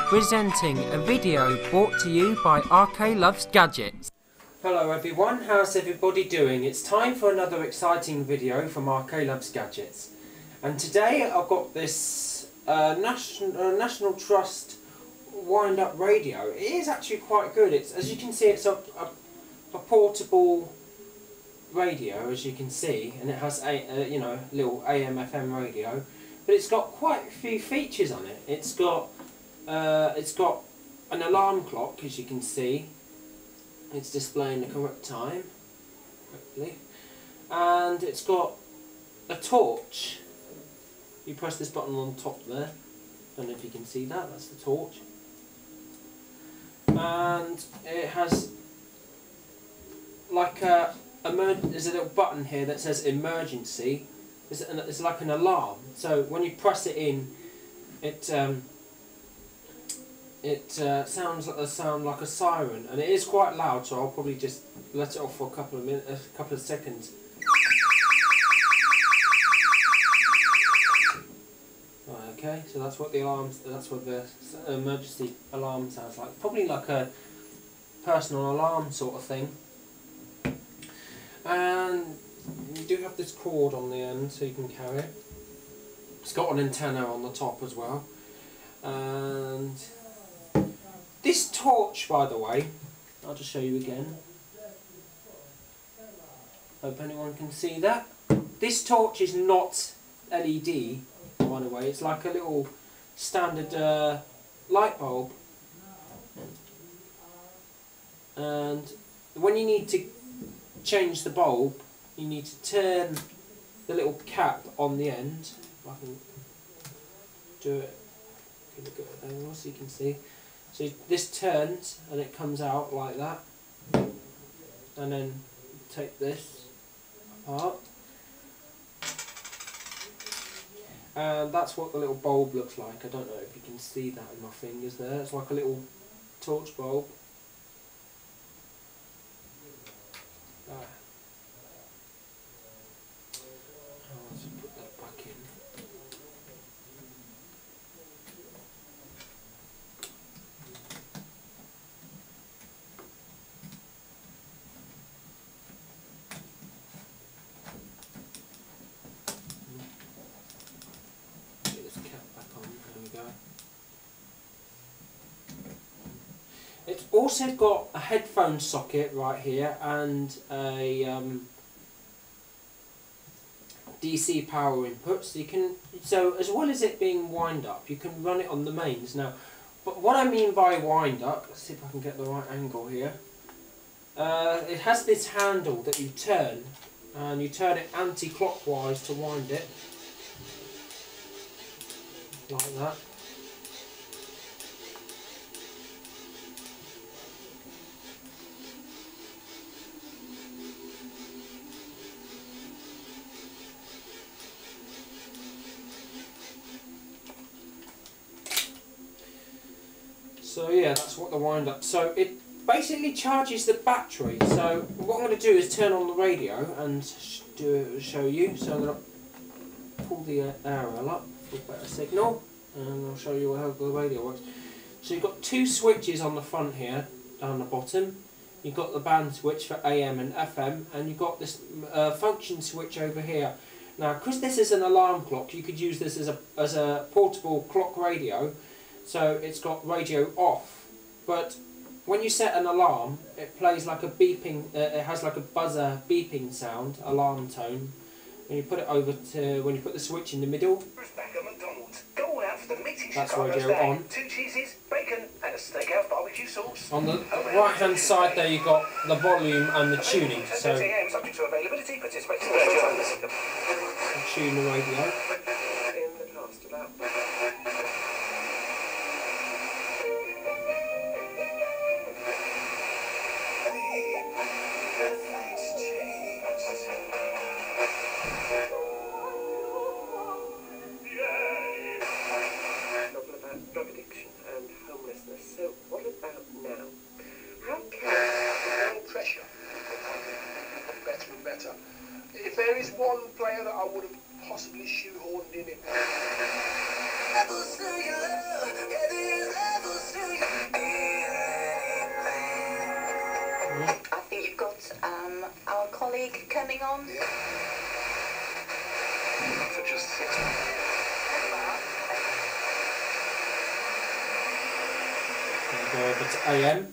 presenting a video brought to you by RK Loves Gadgets. Hello everyone, how's everybody doing? It's time for another exciting video from RK Loves Gadgets. And today I've got this National Trust wind-up radio. It is actually quite good. It's, as you can see, it's a portable radio, as you can see, and it has a little AM/FM radio. But it's got quite a few features on it. It's got an alarm clock, as you can see. It's displaying the correct time, hopefully. And it's got a torch. You press this button on top there. Don't know if you can see that. That's the torch. And it has like there's a little button here that says emergency. It's like an alarm. So when you press it in, it sounds like a siren, and it is quite loud. So I'll probably just let it off for a couple of seconds. Okay, so that's what the emergency alarm sounds like. Probably like a personal alarm sort of thing. And you do have this cord on the end, so you can carry it. It's got an antenna on the top as well. And this torch, by the way, I'll just show you again. Hope anyone can see that. This torch is not LED, by the way. It's like a little standard light bulb. And when you need to change the bulb, you need to turn the little cap on the end. If I can do it, look at it there so you can see. So this turns and it comes out like that, and then take this apart, and that's what the little bulb looks like. I don't know if you can see that in my fingers there. It's like a little torch bulb. Let's put that back in. Get this cap back on. There we go. It's also got a headphone socket right here and a DC power input, so as well as it being wind up, you can run it on the mains. Now, but what I mean by wind up, let's see if I can get the right angle here. It has this handle that you turn, and you turn it anti-clockwise to wind it, like that. So yeah, that's what the wind up. So it basically charges the battery. So what I'm going to do is turn on the radio and show you. So I'm going to pull the aerial up for a better signal, and I'll show you how the radio works. So you've got two switches on the front here, down the bottom. You've got the band switch for AM and FM, and you've got this function switch over here. Now, because this is an alarm clock, you could use this as a portable clock radio. So it's got radio off, but when you set an alarm, it plays like a beeping. It has like a buzzer beeping sound, alarm tone. When you put it over to when you put the switch in the middle, that's radio on. 2 cheeses, bacon, and a steakhouse barbecue sauce. On the right hand side there, you got the volume and the tuning. So subject to availability, participate tune the radio. In the past about. Drug addiction and homelessness. So what about now? How can pressure better and better? If there is one player that I would have possibly shoehorned in it. league coming on? Yeah. For just 6 months. Go over to AM.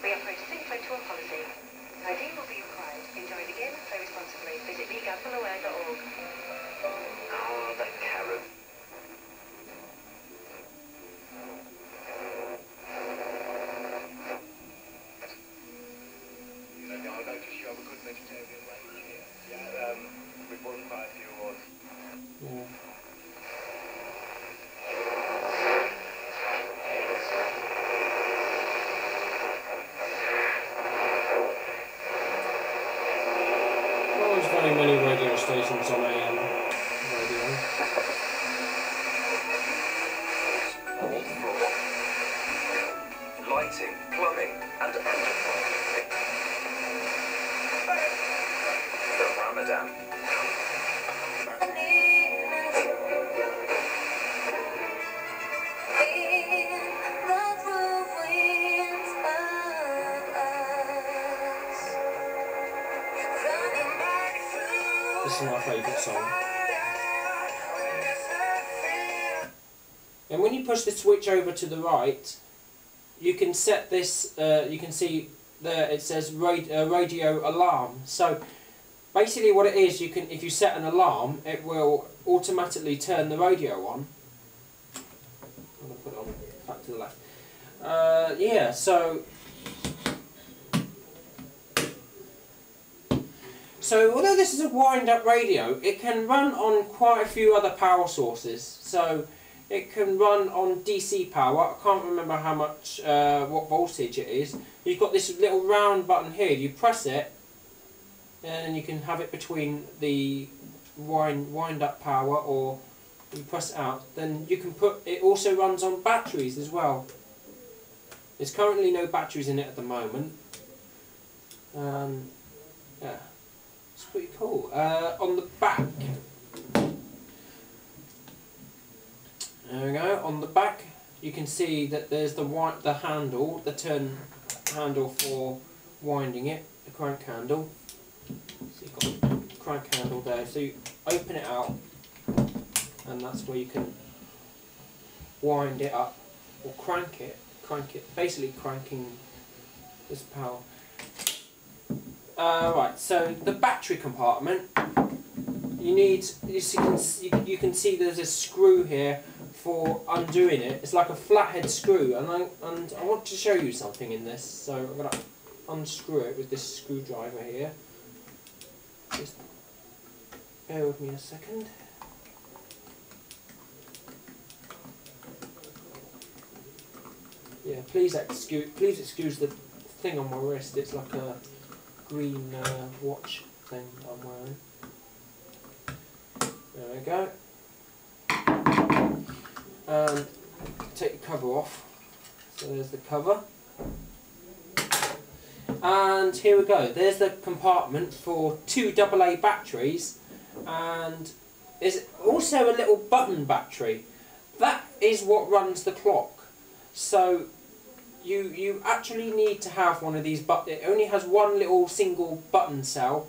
We operate a single policy. ID will be required. Enjoy the game and play responsibly. Visit begambleaware.org. Ah, the carrot. You know, I noticed you have a good vegetarian range here. Yeah, we've won quite a few awards. Yeah. Well, there's very many radio stations on AM radio. All for lighting, plumbing, and the Ramadan. This is my favourite song. And when you push the switch over to the right, you can set this, you can see there it says radio alarm. So basically what it is, you can, if you set an alarm, it will automatically turn the radio on. I'm going to put it on back to the left. Yeah, so although this is a wind-up radio, it can run on quite a few other power sources. So it can run on DC power. I can't remember how much, what voltage it is. You've got this little round button here. You press it, and you can have it between the wind-up power, or you press it out. Then you can put. It also runs on batteries as well. There's currently no batteries in it at the moment. Yeah. It's pretty cool. On the back, there we go. On the back, you can see that there's the handle, the turn handle for winding it, the crank handle. So you've got the crank handle there. So you open it out, and that's where you can wind it up or crank it. Basically cranking this power. Right, so the battery compartment, you can see there's a screw here for undoing it. It's like a flathead screw, and I want to show you something in this. So I'm going to unscrew it with this screwdriver here. Just bear with me a second. Yeah, please excuse the thing on my wrist. It's like a green watch thing that I'm wearing. There we go. And take the cover off. So there's the cover. And here we go. There's the compartment for 2 AA batteries, and there's also a little button battery. That is what runs the clock. So you actually need to have one of these, but it only has one little single button cell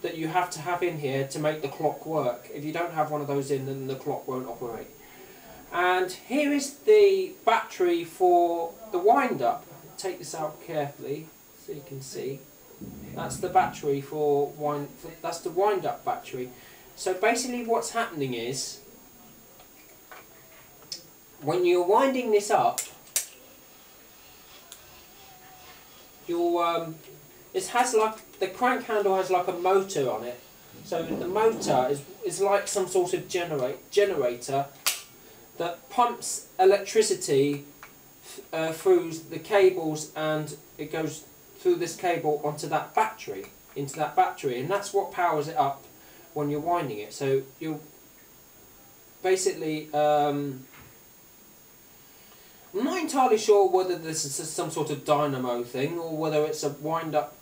that you have to have in here to make the clock work. If you don't have one of those in, then the clock won't operate. And here is the battery for the wind-up. Take this out carefully so you can see. That's the battery for that's the wind-up battery. So basically what's happening is, when you're winding this up, it has like, the crank handle has like a motor on it. So the motor is like some sort of generator that pumps electricity through the cables, and it goes through this cable onto that battery, into that battery, and that's what powers it up when you're winding it. So you'll basically, I'm not entirely sure whether this is some sort of dynamo thing, or whether it's a wind-up,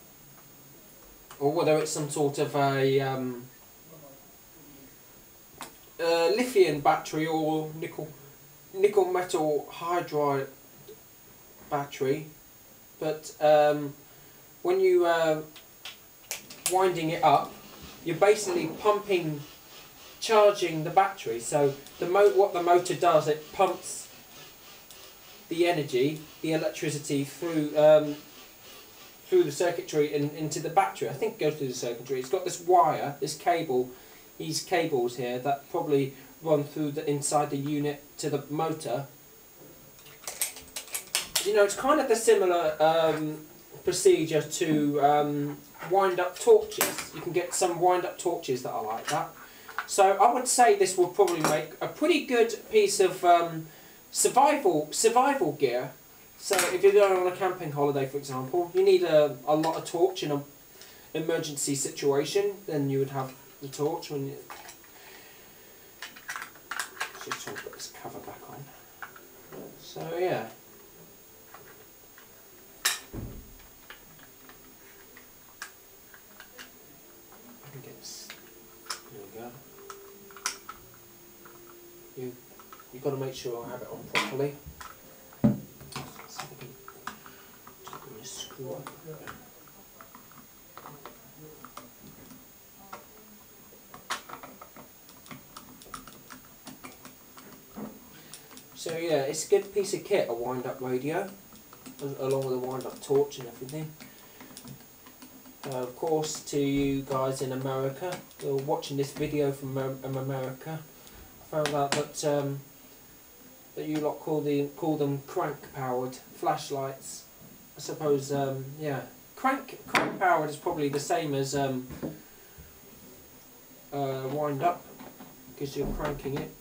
or whether it's some sort of a lithium battery or nickel metal hydride battery, but when you winding it up, you're basically charging the battery. So what the motor does, it pumps the energy, the electricity through the circuitry and into the battery. I think it goes through the circuitry. It's got this wire, this cable, these cables here that probably run through inside the unit to the motor. You know, it's kind of the similar procedure to wind-up torches. You can get some wind-up torches that are like that. So I would say this will probably make a pretty good piece of survival gear. So if you're going on a camping holiday, for example, you need a lot of torch in an emergency situation. Then you would have the torch when you... Just trying to put this cover back on. So yeah. I can get this. There we go. You've got to make sure I have it on properly. So I can just screw up. So yeah, it's a good piece of kit, a wind-up radio, along with a wind-up torch and everything. Of course, to you guys in America, who are watching this video from America, I found out that that you lot call them crank-powered flashlights. I suppose, yeah, crank-powered is probably the same as wind-up, because you're cranking it.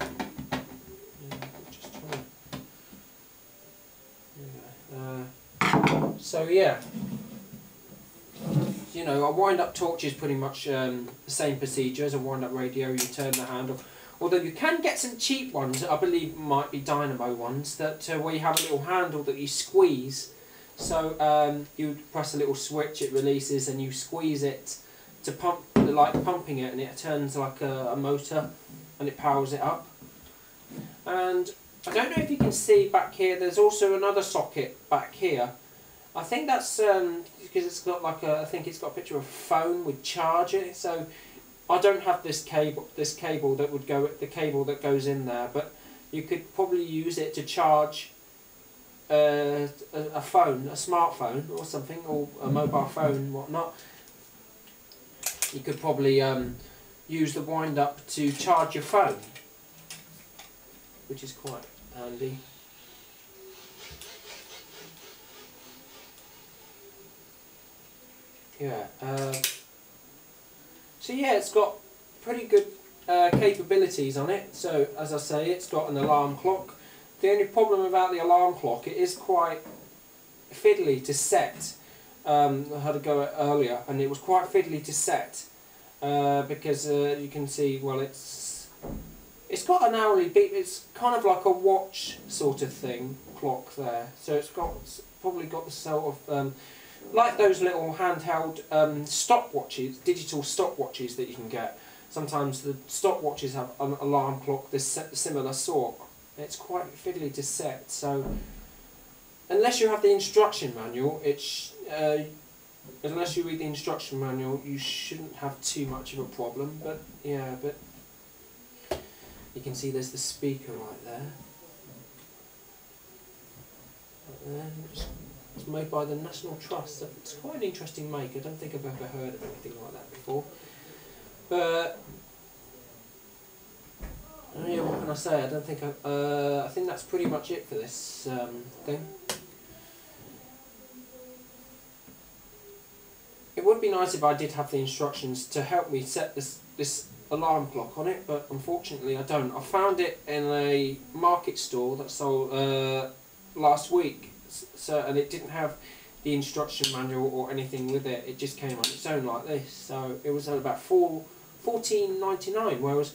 So yeah, you know, a wind-up torch is pretty much the same procedure as a wind-up radio. You turn the handle, although you can get some cheap ones, I believe might be dynamo ones, that where you have a little handle that you squeeze. So you press a little switch, it releases, and you squeeze it to pump, like pumping it, and it turns like a motor, and it powers it up. And I don't know if you can see back here, there's also another socket back here. I think that's because it's got like I think it's got a picture of a phone with charger. So I don't have this cable that would go, the cable that goes in there, but you could probably use it to charge a phone, a smartphone or something, or a mobile phone, whatnot. You could probably use the wind-up to charge your phone, which is quite handy. Yeah. So yeah, it's got pretty good capabilities on it. So as I say, it's got an alarm clock. The only problem about the alarm clock, it is quite fiddly to set. I had to go earlier, and it was quite fiddly to set because you can see, well, it's got an hourly beep. It's kind of like a watch sort of thing, clock there. So it's probably got the sort of like those little handheld stopwatches, digital stopwatches that you can get. Sometimes the stopwatches have an alarm clock, this similar sort. It's quite fiddly to set. So unless you have the instruction manual, unless you read the instruction manual, you shouldn't have too much of a problem. But yeah, but you can see there's the speaker right there. Right there. It's made by the National Trust. It's quite an interesting make. I don't think I've ever heard of anything like that before. But oh yeah, what can I say? I don't think I think that's pretty much it for this thing. It would be nice if I did have the instructions to help me set this alarm clock on it, but unfortunately I don't. I found it in a market store that sold last week. So, and it didn't have the instruction manual or anything with it. It just came on its own like this. So it was at about $14.99, whereas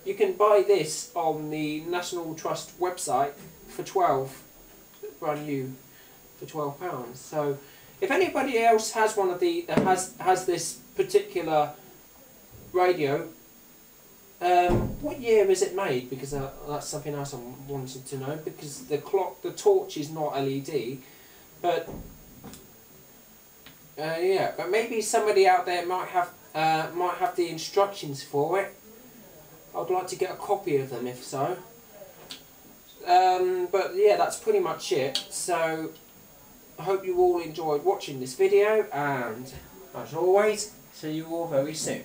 you can buy this on the National Trust website for brand new, for £12. So if anybody else has one of the has this particular radio, what year is it made? Because that's something else I wanted to know. Because the torch is not LED, but yeah, but maybe somebody out there might have the instructions for it. I'd like to get a copy of them if so. But yeah, that's pretty much it. So I hope you all enjoyed watching this video, and as always, see you all very soon.